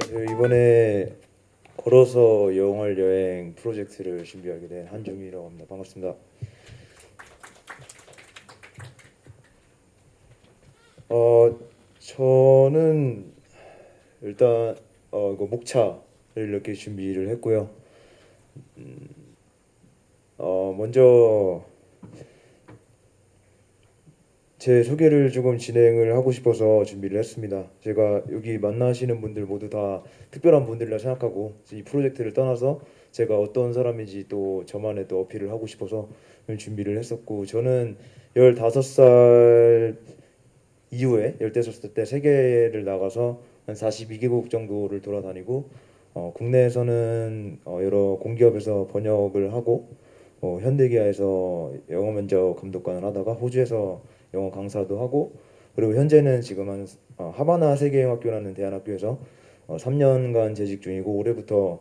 이번에 걸어서 영월 여행 프로젝트를 준비하게 된 한중이라고 합니다. 반갑습니다. 저는 일단 이거 목차를 이렇게 준비를 했고요. 먼저 제 소개를 조금 진행을 하고 싶어서 준비를 했습니다. 제가 여기 만나시는 분들 모두 다 특별한 분들이라 생각하고 이 프로젝트를 떠나서 제가 어떤 사람인지 또 저만의 또 어필을 하고 싶어서 준비를 했었고, 저는 15살 이후에 15살 때 세계를 나가서 한 42개국 정도를 돌아다니고, 국내에서는 여러 공기업에서 번역을 하고, 현대기아에서 영어 면접 감독관을 하다가 호주에서 영어 강사도 하고, 그리고 현재는 지금 하바나 세계영학교라는 대안학교에서 3년간 재직 중이고, 올해부터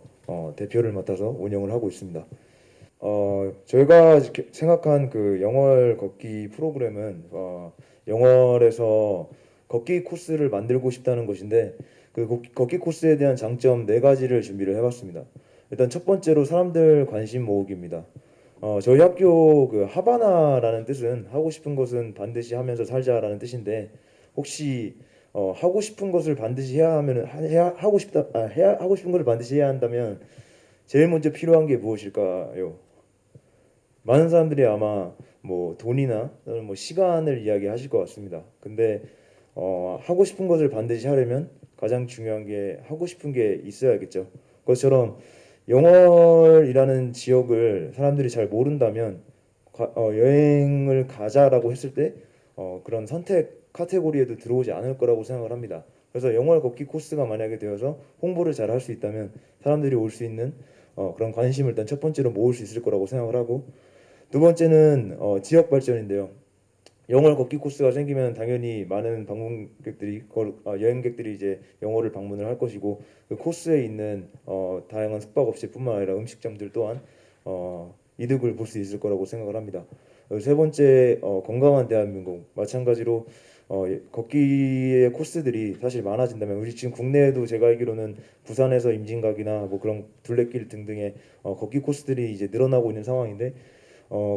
대표를 맡아서 운영을 하고 있습니다. 저희가 생각한 그 영월 걷기 프로그램은 영월에서 걷기 코스를 만들고 싶다는 것인데, 그 걷기 코스에 대한 장점 네 가지를 준비를 해봤습니다. 일단 첫 번째로 사람들 관심 모으기입니다. 저희 학교 그 하바나라는 뜻은 하고 싶은 것은 반드시 하면서 살자라는 뜻인데, 혹시 하고 싶은 것을 반드시 해야 하면 하고 싶은 것을 반드시 해야 한다면 제일 먼저 필요한 게 무엇일까요? 많은 사람들이 아마 뭐 돈이나 또는 뭐 시간을 이야기하실 것 같습니다. 근데 하고 싶은 것을 반드시 하려면 가장 중요한 게 하고 싶은 게 있어야겠죠. 그것처럼 영월이라는 지역을 사람들이 잘 모른다면 여행을 가자라고 했을 때 그런 선택 카테고리에도 들어오지 않을 거라고 생각을 합니다. 그래서 영월 걷기 코스가 만약에 되어서 홍보를 잘 할 수 있다면 사람들이 올 수 있는 그런 관심을 일단 첫 번째로 모을 수 있을 거라고 생각을 하고, 두 번째는 지역 발전인데요. 영월 걷기 코스가 생기면 당연히 많은 여행객들이 이제 영월을 방문을 할 것이고, 그 코스에 있는 다양한 숙박업체뿐만 아니라 음식점들 또한 이득을 볼 수 있을 거라고 생각을 합니다. 세 번째, 건강한 대한민국. 마찬가지로 걷기의 코스들이 사실 많아진다면, 우리 지금 국내에도 제가 알기로는 부산에서 임진각이나 뭐 그런 둘레길 등등의 걷기 코스들이 이제 늘어나고 있는 상황인데,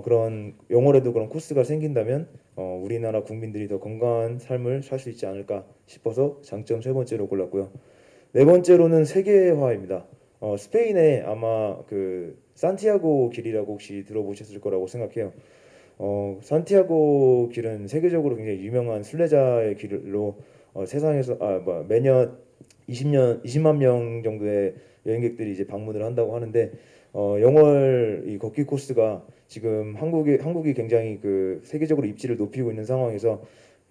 그런 영월에도 그런 코스가 생긴다면 우리나라 국민들이 더 건강한 삶을 살 수 있지 않을까 싶어서 장점 세 번째로 골랐고요. 네 번째로는 세계화입니다. 스페인에 아마 그 산티아고 길이라고 혹시 들어보셨을 거라고 생각해요. 산티아고 길은 세계적으로 굉장히 유명한 순례자의 길로 세상에서 매년 20만 명 정도의 여행객들이 이제 방문을 한다고 하는데, 영월 이 걷기 코스가 지금 한국이 굉장히 그 세계적으로 입지를 높이고 있는 상황에서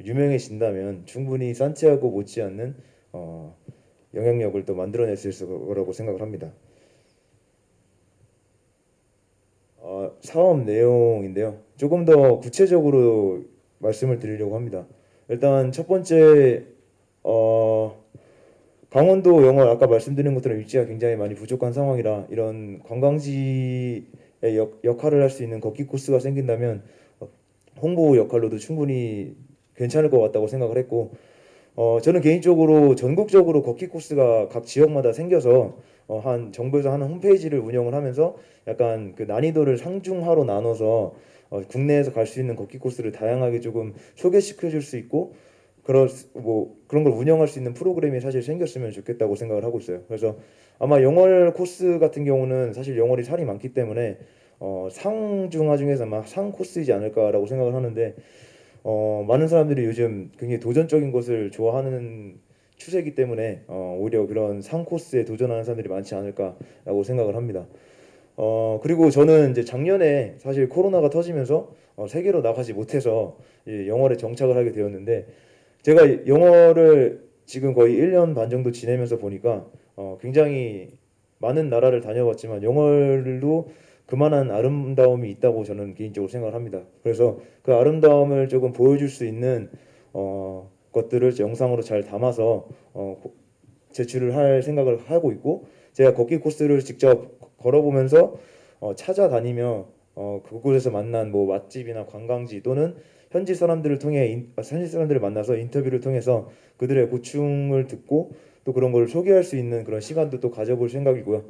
유명해진다면 충분히 산티아고 못지않는 어, 영향력을 또 만들어낼 수 있을 거라고 생각을 합니다. 사업 내용인데요. 조금 더 구체적으로 말씀을 드리려고 합니다. 일단 첫 번째, 어, 강원도 영월 아까 말씀드린 것처럼 입지가 굉장히 많이 부족한 상황이라 이런 관광지의 역할을 할 수 있는 걷기 코스가 생긴다면 어, 홍보 역할로도 충분히 괜찮을 것 같다고 생각을 했고, 저는 개인적으로 전국적으로 걷기 코스가 각 지역마다 생겨서 한 정부에서 하는 홈페이지를 운영을 하면서 약간 그 난이도를 상중하로 나눠서 국내에서 갈 수 있는 걷기 코스를 다양하게 조금 소개시켜 줄 수 있고, 그런 걸 운영할 수 있는 프로그램이 사실 생겼으면 좋겠다고 생각을 하고 있어요. 그래서 아마 영월 코스 같은 경우는 사실 영월이 살이 많기 때문에 상중하 중에서 아마 상 코스이지 않을까라고 생각을 하는데, 많은 사람들이 요즘 굉장히 도전적인 것을 좋아하는 추세이기 때문에 오히려 그런 상 코스에 도전하는 사람들이 많지 않을까라고 생각을 합니다. 그리고 저는 이제 작년에 사실 코로나가 터지면서 세계로 나가지 못해서 영월에 정착을 하게 되었는데, 제가 영어를 지금 거의 1년 반 정도 지내면서 보니까 굉장히 많은 나라를 다녀봤지만 영어도 그만한 아름다움이 있다고 저는 개인적으로 생각을 합니다. 그래서 그 아름다움을 조금 보여줄 수 있는 것들을 영상으로 잘 담아서 제출을 할 생각을 하고 있고, 제가 걷기 코스를 직접 걸어보면서 찾아다니며 그곳에서 만난 뭐 맛집이나 관광지 또는 현지 사람들을 만나서 인터뷰를 통해서 그들의 고충을 듣고 또 그런 걸 소개할 수 있는 그런 시간도 또 가져볼 생각이고요.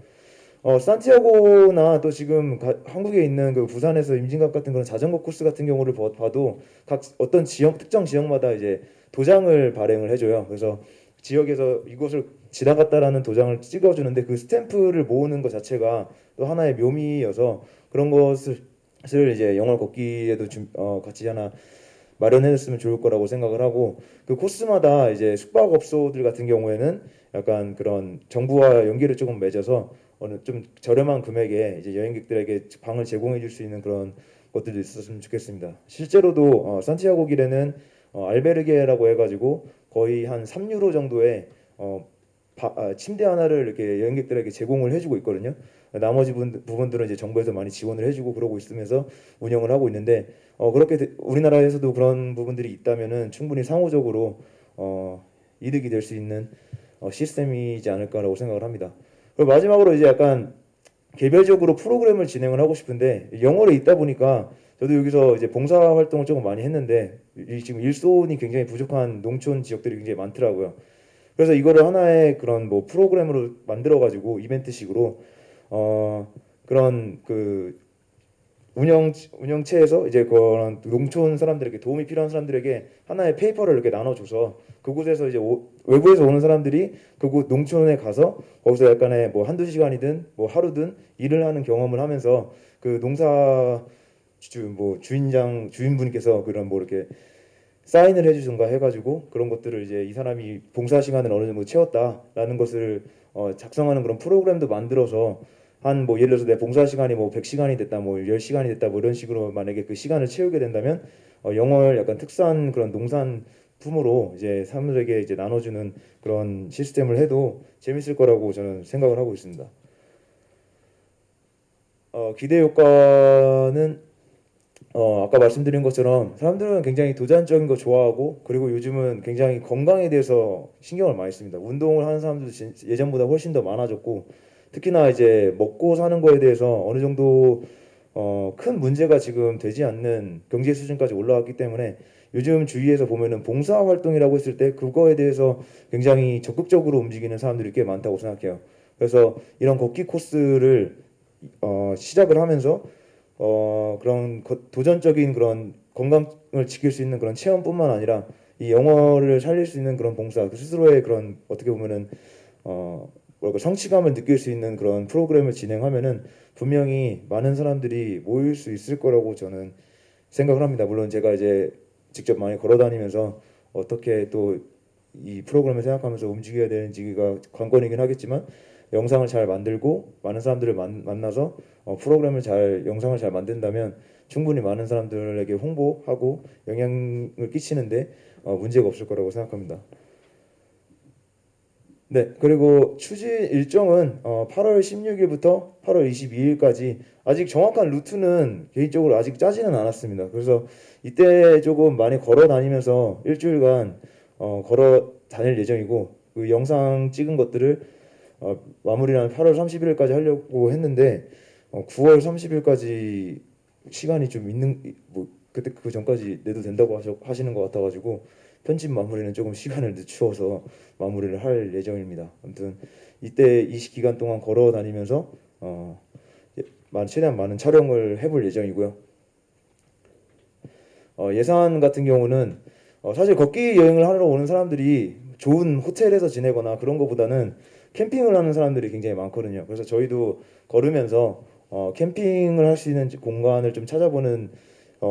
산티아고나 또 지금 한국에 있는 그 부산에서 임진각 같은 그런 자전거 코스 같은 경우를 봐도 각 어떤 지역 특정 지역마다 이제 도장을 발행을 해줘요. 그래서 지역에서 이곳을 지나갔다라는 도장을 찍어주는데 그 스탬프를 모으는 것 자체가 또 하나의 묘미여서 그런 것을 이제 영월 걷기에도 같이 하나 마련해줬으면 좋을 거라고 생각을 하고 그 코스마다 이제 숙박업소들 같은 경우에는 약간 그런 정부와 연계를 조금 맺어서 어느 좀 저렴한 금액에 이제 여행객들에게 방을 제공해 줄 수 있는 그런 것들도 있었으면 좋겠습니다. 실제로도 산티아고 길에는 알베르게라고 해가지고 거의 한 3유로 정도의 침대 하나를 이렇게 여행객들에게 제공을 해주고 있거든요. 나머지 부분들은 이제 정부에서 많이 지원을 해주고 그러고 있으면서 운영을 하고 있는데 우리나라에서도 그런 부분들이 있다면은 충분히 상호적으로 이득이 될 수 있는 시스템이지 않을까라고 생각을 합니다. 그리고 마지막으로 이제 약간 개별적으로 프로그램을 진행을 하고 싶은데 영월에 있다 보니까 저도 여기서 이제 봉사 활동을 조금 많이 했는데 지금 일손이 굉장히 부족한 농촌 지역들이 굉장히 많더라고요. 그래서 이거를 하나의 그런 뭐 프로그램으로 만들어 가지고 이벤트식으로 그런 그 운영체에서 이제 그런 농촌 사람들에게 도움이 필요한 사람들에게 하나의 페이퍼를 이렇게 나눠줘서 그곳에서 이제 외부에서 오는 사람들이 그곳 농촌에 가서 거기서 약간의 뭐 한두 시간이든 뭐 하루든 일을 하는 경험을 하면서 그 농사 주인분께서 그런 뭐 이렇게 사인을 해주든가 해가지고 그런 것들을 이제 이 사람이 봉사 시간을 어느 정도 채웠다라는 것을 작성하는 그런 프로그램도 만들어서 한 뭐 예를 들어서 내 봉사 시간이 뭐 100시간이 됐다 뭐 10시간이 됐다 뭐 이런 식으로 만약에 그 시간을 채우게 된다면 영월 약간 특산 그런 농산품으로 이제 사람들에게 이제 나눠주는 그런 시스템을 해도 재밌을 거라고 저는 생각을 하고 있습니다. 기대 효과는 아까 말씀드린 것처럼 사람들은 굉장히 도전적인 거 좋아하고 그리고 요즘은 굉장히 건강에 대해서 신경을 많이 씁니다. 운동을 하는 사람들도 예전보다 훨씬 더 많아졌고 특히나 이제 먹고 사는 거에 대해서 어느 정도 큰 문제가 지금 되지 않는 경제 수준까지 올라왔기 때문에 요즘 주위에서 보면은 봉사 활동이라고 했을 때 그거에 대해서 굉장히 적극적으로 움직이는 사람들이 꽤 많다고 생각해요. 그래서 이런 걷기 코스를 시작을 하면서 그런 도전적인 그런 건강을 지킬 수 있는 그런 체험뿐만 아니라 이 영어를 살릴 수 있는 그런 봉사, 그 스스로의 그런 어떻게 보면은 뭐랄까 성취감을 느낄 수 있는 그런 프로그램을 진행하면은 분명히 많은 사람들이 모일 수 있을 거라고 저는 생각을 합니다. 물론 제가 이제 직접 많이 걸어 다니면서 어떻게 또 이 프로그램을 생각하면서 움직여야 되는지가 관건이긴 하겠지만 영상을 잘 만들고 많은 사람들을 만나서 영상을 잘 만든다면 충분히 많은 사람들에게 홍보하고 영향을 끼치는데 문제가 없을 거라고 생각합니다. 네, 그리고 추진 일정은 8월 16일부터 8월 22일까지 아직 정확한 루트는 개인적으로 아직 짜지는 않았습니다. 그래서 이때 조금 많이 걸어 다니면서 일주일간 걸어 다닐 예정이고 그 영상 찍은 것들을 마무리는 8월 30일까지 하려고 했는데 9월 30일까지 시간이 좀 있는 뭐 그때 그 전까지 내도 된다고 하시는 것 같아가지고 편집 마무리는 조금 시간을 늦추어서 마무리를 할 예정입니다. 아무튼 이때 이 기간 동안 걸어 다니면서 최대한 많은 촬영을 해볼 예정이고요. 예산 같은 경우는 사실 걷기 여행을 하러 오는 사람들이 좋은 호텔에서 지내거나 그런 것보다는 캠핑을 하는 사람들이 굉장히 많거든요. 그래서 저희도 걸으면서 캠핑을 할 수 있는 공간을 좀 찾아보는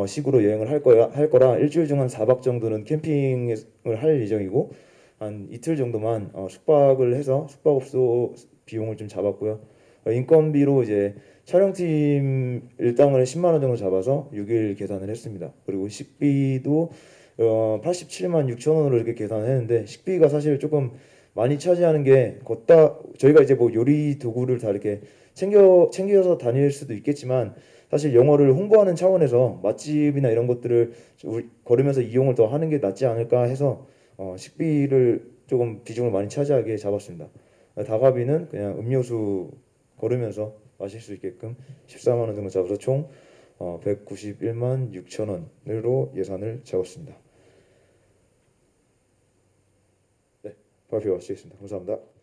식으로 여행을 할 거라 일주일 중 한 4박 정도는 캠핑을 할 예정이고 한 이틀 정도만 숙박을 해서 숙박업소 비용을 좀 잡았고요. 인건비로 이제 촬영팀 일당을 10만 원 정도 잡아서 6일 계산을 했습니다. 그리고 식비도 87만 6천 원으로 이렇게 계산을 했는데 식비가 사실 조금 많이 차지하는 게 걷다 저희가 이제 뭐 요리 도구를 다 이렇게 챙겨서 다닐 수도 있겠지만 사실 영어를 홍보하는 차원에서 맛집이나 이런 것들을 걸으면서 이용을 더 하는 게 낫지 않을까 해서 식비를 조금 비중을 많이 차지하게 잡았습니다. 다가비는 그냥 음료수 걸으면서 마실 수 있게끔 14만 원 정도 잡아서 총 191만 6천 원으로 예산을 잡았습니다. 네, 발표 마치겠습니다. 감사합니다.